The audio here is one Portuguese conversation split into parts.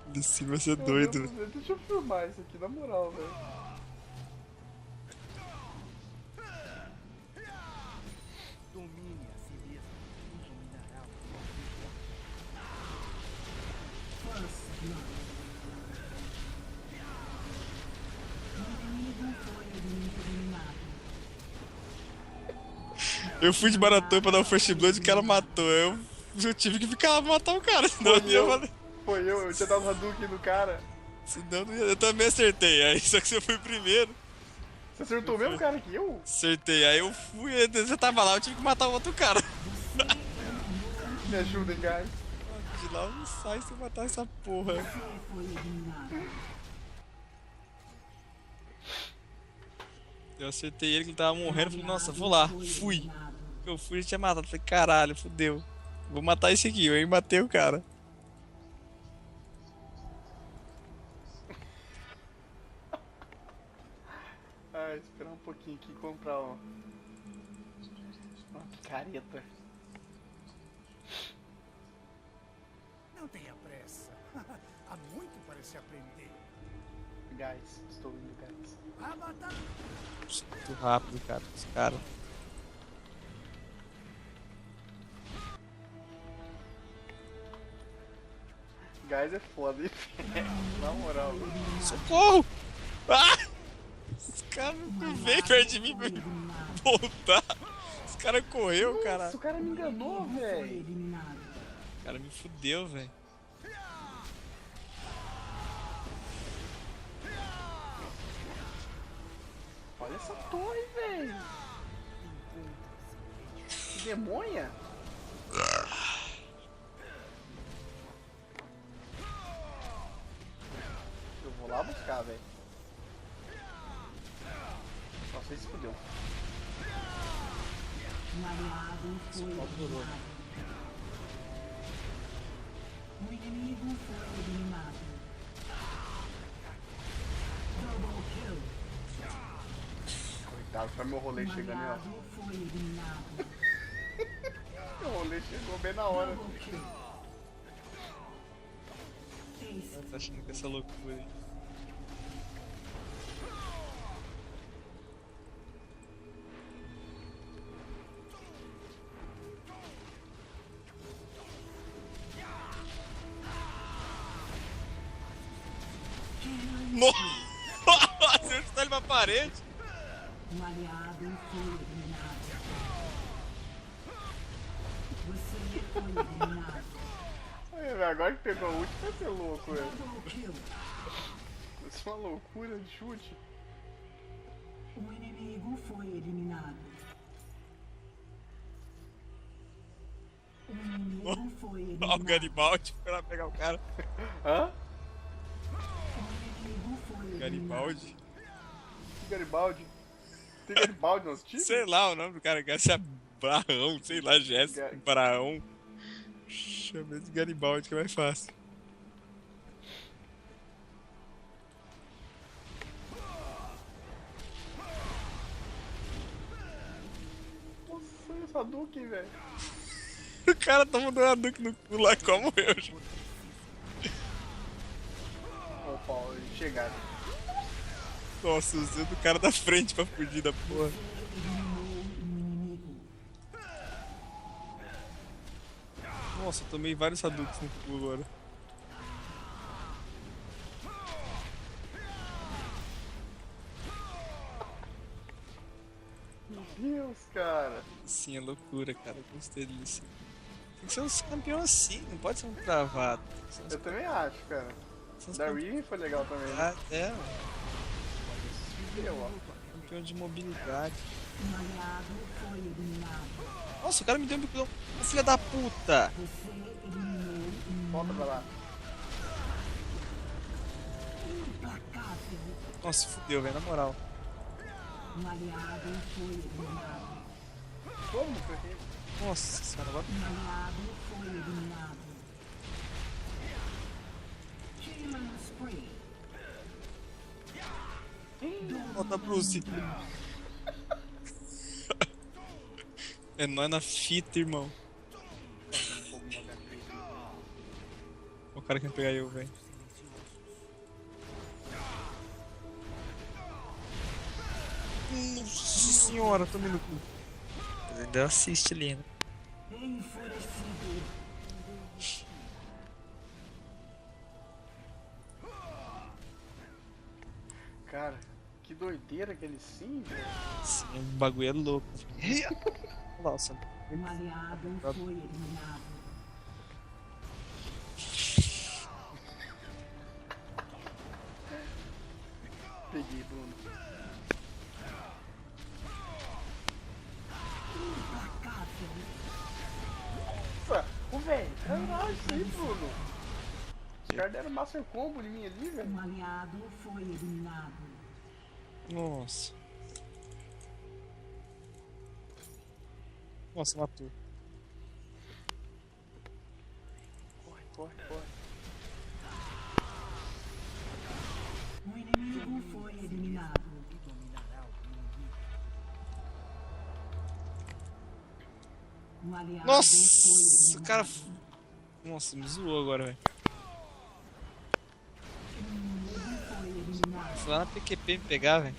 Desse vai ser Meu doido. Deus do céu, deixa eu filmar isso aqui, na moral, velho. Domine a si mesmo e dominará o Eu fui de maratona pra dar o First Blood e o cara matou. Eu tive que ficar matar o cara, senão Foi não ia eu, valer. eu tinha dado Hadouken no cara. Senão não ia. Eu também acertei, aí só que você foi primeiro. Você acertou o mesmo cara que eu? Acertei, aí eu fui, aí você tava lá, eu tive que matar o outro cara. Me ajudem, guys. De lá eu não saio sem matar essa porra. Eu acertei ele que ele tava morrendo, falei, nossa, vou lá, fui. Eu fui e tinha matado, falei, caralho, fudeu. Vou matar esse aqui, eu aí matei o cara. Ah, esperar um pouquinho aqui e comprar uma picareta. Não tenha pressa. Há muito para se aprender. Guys, estou indo, guys. A batalha. Muito rápido, cara, esse cara. Guys é foda, hein? Na moral. Socorro! Ah! Esse cara não veio perto de mim pra voltar. Esse cara correu, cara. Nossa, o cara me enganou, velho. O cara me fudeu, velho. Olha essa torre, velho. Que demônia. Eu vou lá buscar, velho. Só sei se fudeu. Um aliado foi eliminado. O inimigo foi eliminado. Double kill. Coitado, foi meu rolê Um chegando, ó. aliado foi eliminado. Meu rolê chegou bem na hora. Double kill. Ace. Tá achando que essa loucura aí. Nossa! Eu chutar ele pra parede. Um aliado foi eliminado. Você foi eliminado. Aí, velho, agora que pegou o ult vai ser louco, velho. Double kill. Vai ser uma loucura de chute. O inimigo foi eliminado. O inimigo foi Ó, o eliminado. Garibaldi foi lá pegar o cara. Hã? O inimigo foi eliminado. Garibaldi? Que Garibaldi? Tem Garibaldi no nosso time? Sei lá o nome do cara, Garcia Barrão, sei lá, Jéssica Barão. Chama de Garibaldi que é mais fácil. Nossa, essa Hadouken, velho. O cara tá mandando a Duke no cu lá como eu. Ó, Paulo, eles chegaram. Nossa, usei do cara da frente pra fugir da porra. Nossa, eu tomei vários Hadoukens no cu agora. Meu Deus, cara. Sim, é loucura, cara. Eu gostei disso. Tem que ser uns campeões assim, não pode ser um travado. Tem que ser uns Eu também acho, cara. uns Da Riven foi legal também. Né? Ah, é, mano. Fudeu, ó. Campeão de mobilidade. Um aliado foi eliminado. Nossa, o cara me deu um bicudão. Ô, filha da puta! Você eliminou um Volta pra lá. implacável. Nossa, fudeu, velho, na moral. Um aliado foi eliminado. Como? Porque... Nossa senhora, agora. Um aliado foi eliminado. Killing spree. Volta, Bruce. É nóis na fita, irmão. O cara quer pegar eu, velho. Nossa senhora, tomei no cu. Mas ainda assiste ali, né? Enfurecido. Cara, que doideira aquele sim, velho. Sim, o bagulho é louco. Nossa. Um aliado foi eliminado. Peguei, Bruno. Implacável. Nossa, o velho, caralho, isso aí, Bruno. Os caras deram Master Combo em mim ali, velho. Um aliado foi eliminado. Nossa. Nossa, matou. Corre, corre, corre. Um inimigo foi eliminado. Um aliado foi Nossa, eliminado. o cara. Nossa, me zoou agora, velho. Foi eliminado. Fui lá na PQP me pegar, velho.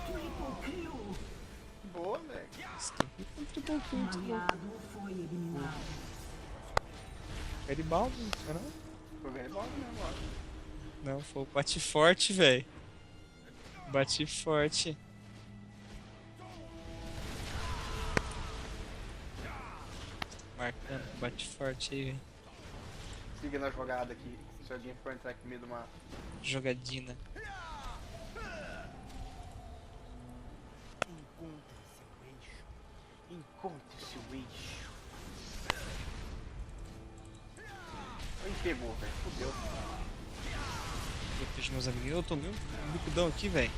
Triple kill. Boa, velho. Um aliado foi eliminado. Garibaldi, não é não? Foi bem bom mesmo, ó. Não, foi o bate forte, velho. Bati forte. Marcando, bate forte aí, velho. Siga na jogada aqui. Se alguém for entrar aqui no meio de uma. Jogadina. Encontre seu eixo. Aí pegou, velho. Fudeu. Eu fiz meus amiguinhos. Eu tomei um bicudão aqui, velho.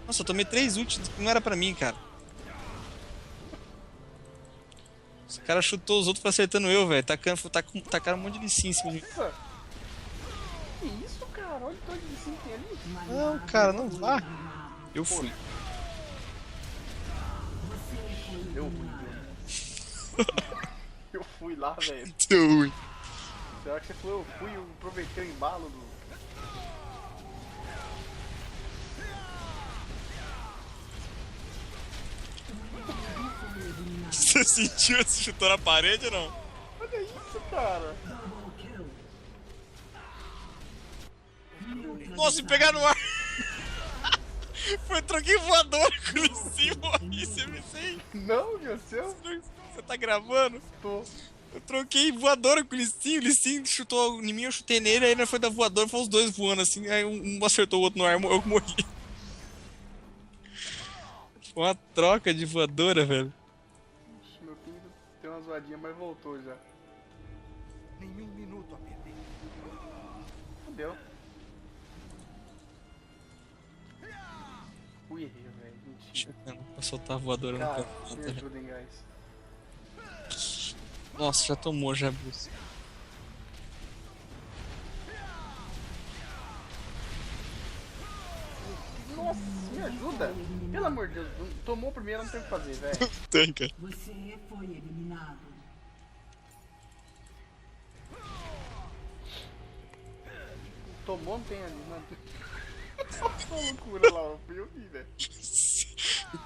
Nossa, eu tomei 3 ults que não era pra mim, cara. Esse cara chutou os outros pra acertando eu, velho. Tacaram um monte de licinha em cima de mim. Nossa. Que isso, cara? Olha o tanto de sim que tem ali. Um Não, aliado cara, não foi vá. eliminado. Eu fui. Você foi Eu eliminado. Eu fui lá, velho. Deu ruim. Será que você falou? Eu fui, eu aproveitei o embalo do. Você sentiu esse chutou na parede ou não? Olha isso, cara. Double kill. Nossa, me pegar no ar! Foi, troquei voadora com ele em cima aí, você me sei. Não, meu céu. Você tá gravando? Tô. Eu troquei voadora com o Lissinho chutou em mim, eu chutei nele, aí nós foi da voadora, foi os dois voando assim, aí um acertou o outro no ar, eu morri. Foi uma troca de voadora, velho. Ixi, meu filho deu uma zoadinha, mas voltou já. Nenhum minuto a perder. Fudeu. Ui, errei, velho. Mentira. Chutando pra soltar a voadora no Cara, canto. me ajudem, guys. Nossa, já tomou, já, Bruce. Nossa, me ajuda. Pelo amor de Deus, tomou o primeiro, não tem o que fazer, velho. Tem, cara. Você foi eliminado. Tomou, não tem ali, não tem. Nossa, loucura lá, eu vi, velho. O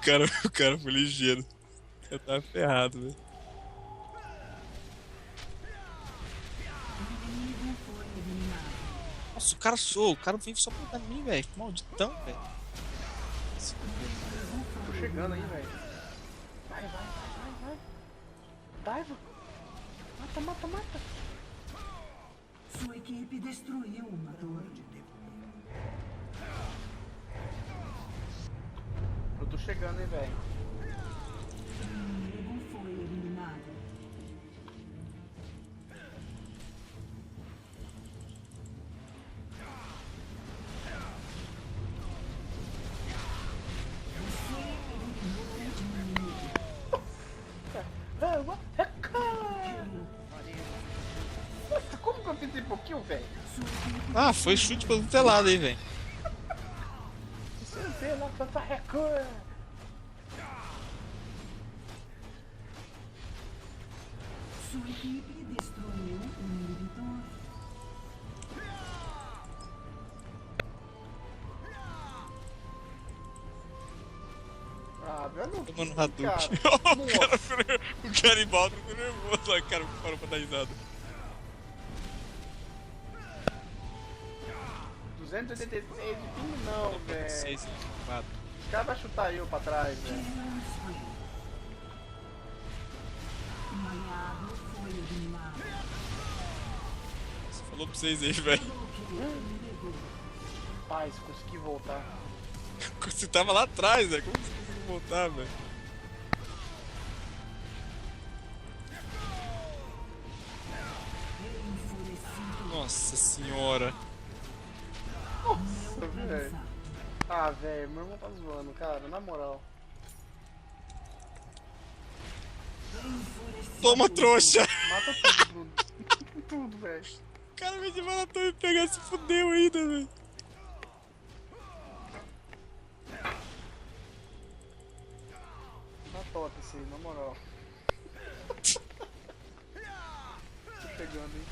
cara foi ligeiro. Eu tava ferrado, velho. Um inimigo foi eliminado. Nossa, o cara veio só pra dar em mim, velho. Malditão, velho. Tô chegando aí, velho. Vai. Daiva. Mata. Sua equipe destruiu uma torre. Eu tô chegando, hein, velho. Um inimigo foi eliminado. Você eliminou um inimigo. Nossa, como que eu fiz pouquinho, velho? Sua equipe Ah, foi chute pelo telado aí, velho. Você vê lá, tanta recua. Sua equipe destruiu um inibidor. velho. Olha Tomando o Hadouken. cara. O Garibaldi ficou nervoso. Olha o cara parou pra dar risada. 286 de ping não, velho. 6, 4. Os caras vão chutar eu pra trás, velho. Killing spree. Um aliado foi eliminado. Você falou pra vocês aí, velho. Double kill inimigo. Paz, consegui voltar. Você tava lá atrás, velho. Como você conseguiu voltar, velho? Enfurecido. Nossa senhora. Nossa, velho. Neutralizado. Ah, velho, meu irmão tá zoando, cara, na moral. Enfurecido. Toma, trouxa! Mata tudo, Bruno. Tudo, velho. O cara veio de maratona e pegar se fudeu ainda, velho. Tá top esse aí, na moral. Tô pegando, hein.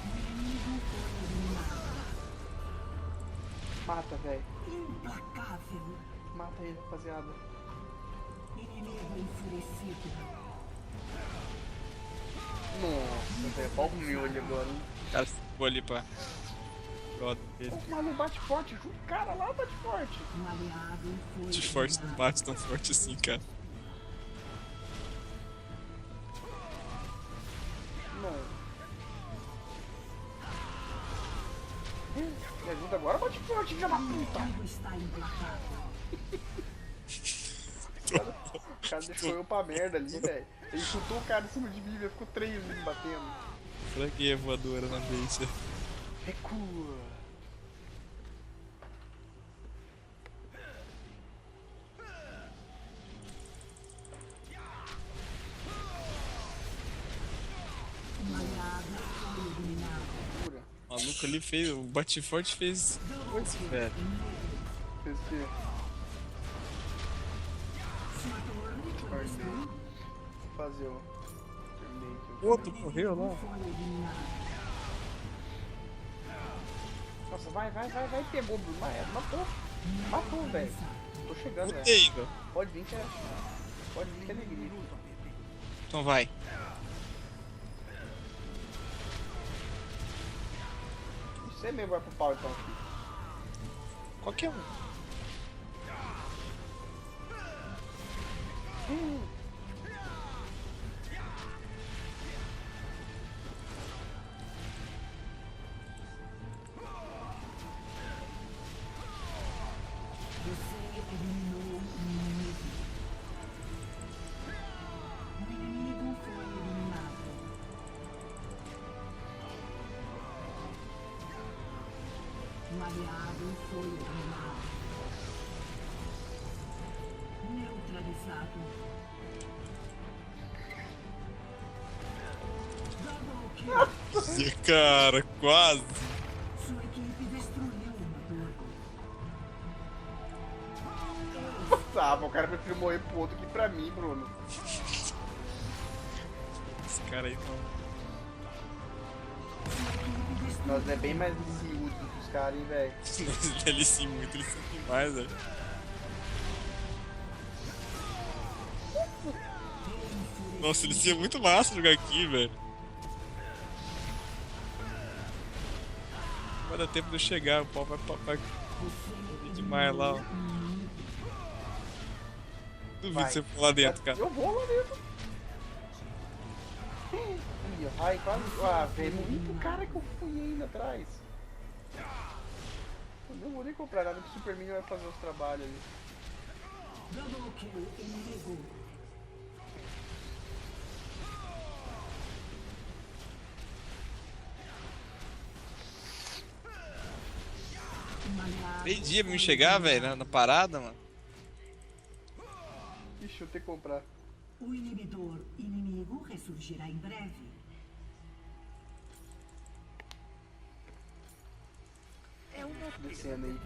Inimigo foi eliminado. Mata, velho. Implacável. Mata ele, rapaziada. Inimigo enfurecido. Nossa, velho. Olha o meu ali agora, hein. O cara ficou ali pra. Brother dele. O maluco bate forte, o cara lá bate forte. Um aliado foi De forte não eliminado. bate tão forte assim, cara. Não. Me ajuda agora, bate forte, filha da O puta. inimigo está implacável. O cara deixou eu pra merda ali, velho. Ele chutou o cara em cima de mim, velho. Ficou 3 ali me batendo. Franguei a voadora na vez. Recua. Um aliado foi eliminado. Cura. O maluco ali fez. O Batiforte fez. Double kill velho. inimigo. Fez o quê? Sua torre foi Guardei. destruída. Vou fazer o. Terminei aqui. Outro morreu lá. Foi eliminado. Nossa, vai. Pegou, Bruno. Matou. Matou, velho. Tô chegando, velho. Botei, velho. Pode vir que é. Pode vir que é alegria. Então vai. Você mesmo vai pro pau então. Qualquer um. Você eliminou um inimigo. Um inimigo foi eliminado. Um aliado foi eliminado. Neutralizado. Double kill. Cara, quase. Sua equipe destruiu uma torre. Ah, mas o cara preferiu morrer pro outro que pra mim, Bruno. Esse cara aí não. Sua equipe destruiu. Nós é bem mais liciudo que os caras, hein, velho. Ele sim, muito, ele sim demais, velho. Nossa, ele sim é muito massa jogar aqui, velho. Vai dar tempo de eu chegar, o pau vai demais lá, ó. Duvido Vai. você for lá dentro, cara. Eu vou lá dentro. Ih, ai, quase. Ah, velho, morri pro cara que eu fui ainda atrás. Eu não vou nem comprar nada que o Superman vai fazer os trabalhos ali. Double kill inimigo. Um aliado 3 dias pra me foi chegar, eliminado. velho, na parada, mano. Ixi, eu tenho que comprar. O inibidor inimigo ressurgirá em breve. Descendo aí.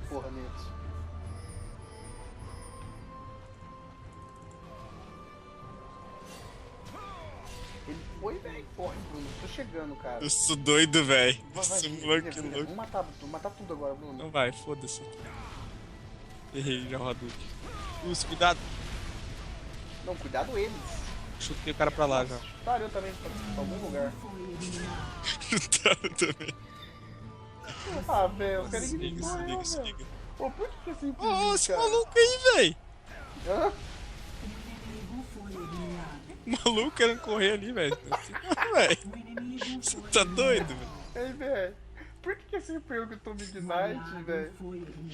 Porra, Netos. Ele foi, velho? Corre, Bruno. Tô chegando, cara. Eu sou doido, velho. Vai, Esse vira, moleque vira. louco. Vamos matar tudo agora, Bruno. Não vai, foda-se. Errei já o Hadouken. Cuidado. Não, cuidado eles. Chutei o cara pra lá já. Chutaram eu também pra algum lugar. Chutaram também. Ah, velho, eu quero Se que liga, se liga, se liga. Pô, por que é assim? Ô, esse maluco aí, velho. Hã? O maluco querendo correr ali, velho. Velho. Você tá doido, velho? Ei, velho. Por que você perguntou Midnight, velho?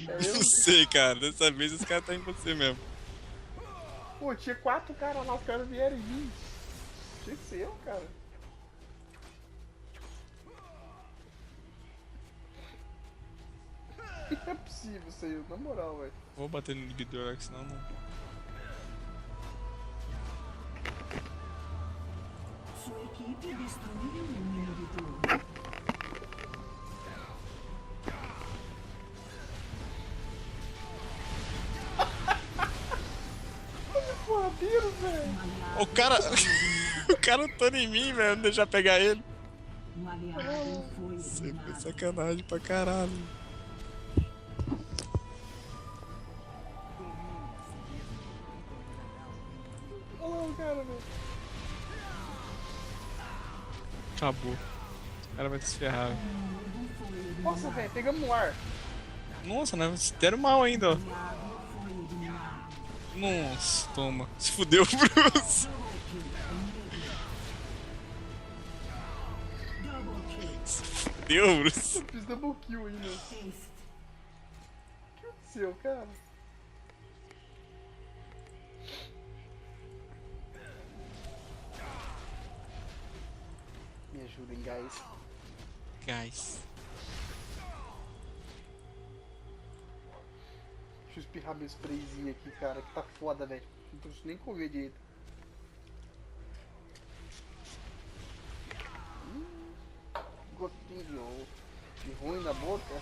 É eu? Não sei, cara. Dessa vez os caras tá em você mesmo. Pô, tinha 4 caras lá, os caras vieram em mim. Tinha que ser eu, cara. Não é possível isso aí, na moral, velho. Vou bater no inibidor lá, que senão não. Sua equipe destruiu um inibidor. Porradeiro, velho. O cara. O cara lutando em mim, velho. Não deixar pegar ele. Um aliado foi Você eliminado. foi sacanagem pra caralho. Olha lá o cara, velho. Acabou. O cara vai se ferrar, velho. Nossa, velho, pegamos no ar. Nossa, né? Se deram mal ainda, ó. Aliado foi eliminado. Nossa, toma. Se fudeu, Bruce. Double kill. Se fudeu, Bruce. Eu fiz double kill ainda. O Ace. que aconteceu, cara? Me ajudem, guys. Guys. Deixa eu espirrar meu sprayzinho aqui, cara, que tá foda, velho. Não tô nem comer direito. Gotinho de ruim na boca.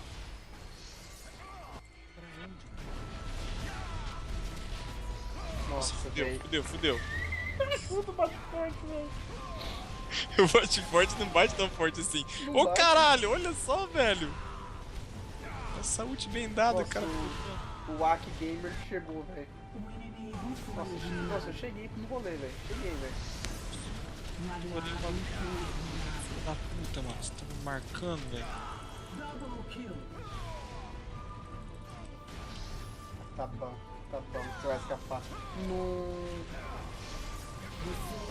Nossa, Fudeu, velho. fudeu, fudeu. Tudo bate forte, velho. Eu bate forte, não bate tão forte assim. Não Ô bate. caralho, olha só, velho. Essa ult bem dada, Nossa, cara. o Ak Gamer chegou, velho. O inimigo foi Nossa, eliminado. nossa, eu cheguei no rolê, velho. Cheguei, velho. Um aliado foi eliminado. Filho da puta, mano. Você tá me marcando, velho. Double kill. Tá bom, você vai escapar. No...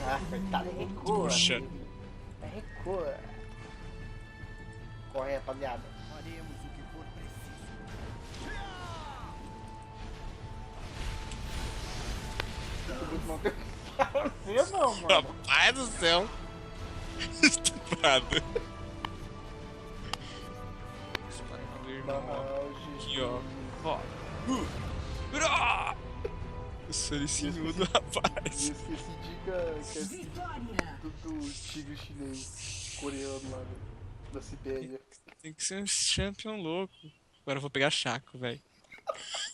Ah, coitado, recua. Puxa. Recua. Corre, rapaziada. Faremos o que for preciso. Você não, mano. Rapaz do céu. Estupado. Aqui, ó. Ó. Eu sou esse mudo, E rapaz. esqueci dica que é Vitória. do tigre chinês coreano lá da Sibéria. Tem que ser um champion louco. Agora eu vou pegar Chaco, velho.